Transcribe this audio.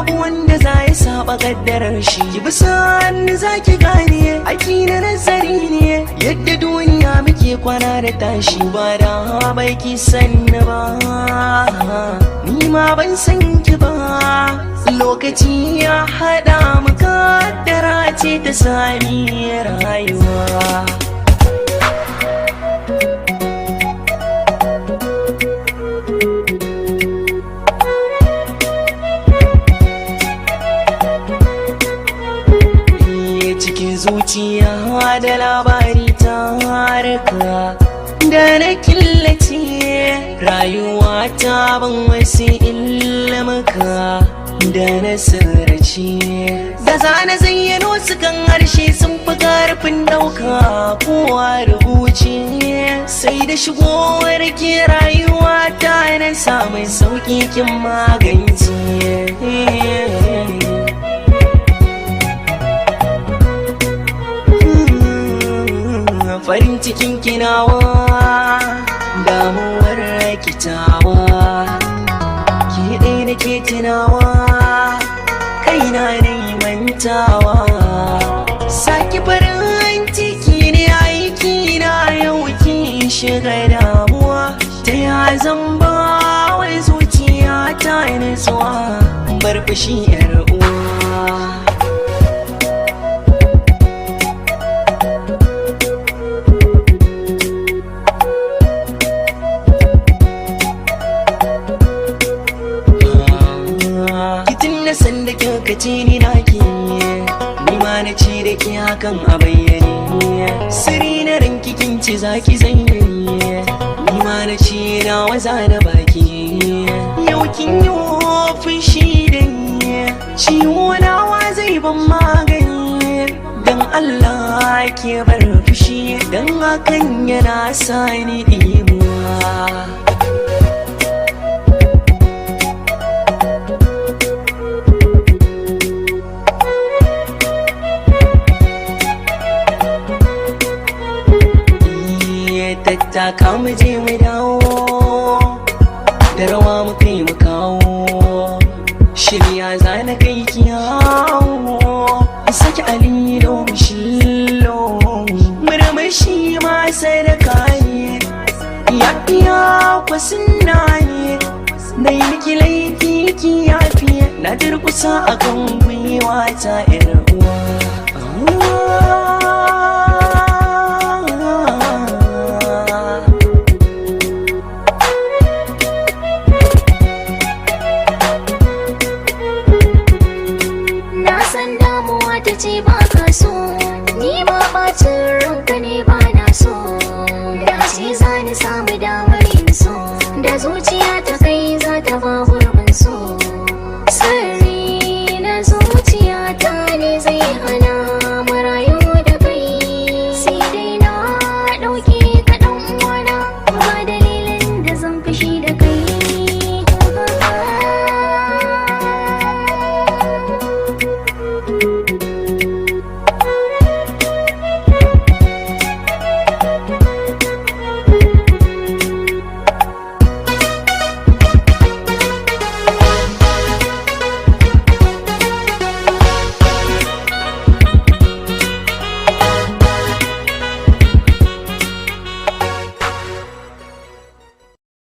babu wanda za ya saba kaddarar shi. Ki bisa hannu za ki gane aiki na nazari ne yadda duniya muke kwana da tashi. Ba da bai ki sanni ba ni ma ban san ki ba, lokaci ya haɗa mu kaddara ce ta sami rayuwa. Cikin zuciya da labari ta harka da na killace rayuwa ta ban wasu ilmuka da na sirrace, da zana zayyano su kan harshe sun fi karfin dauka kowa rubuce. Sai da shigowar ke rayuwa ta na samun sauƙi kin magance. Farin cikin kinawa damuwar kitawa, ki ɗaya da ke tunawa kaina na mantawa. Saki farin ciki ne aiki na yau ki shiga damuwa, ta ya zan ba wai zuciya ta nutsuwa bar fushi yar uwa. Sanda kika ce ni naki ni ma na ci da ke hakan a bayyane, sirri na ranki kin ci zaki zanye ni ma na ci na waza da baki. Yau kin yi fushi da ni ciwo nawa zai ban magani, dan Allah ke bar fushi dan hakan yana sani dimuwa. Tattaka mu je mu dawo da rawa mu kai mu kawo, shirya za na kai ki yawo saki alilo mu shillo, murmushi ma sadaka ne yafiya kwasinna ne, na yi miki laifi ki yafi na durkusa a kan gwiwa ta irin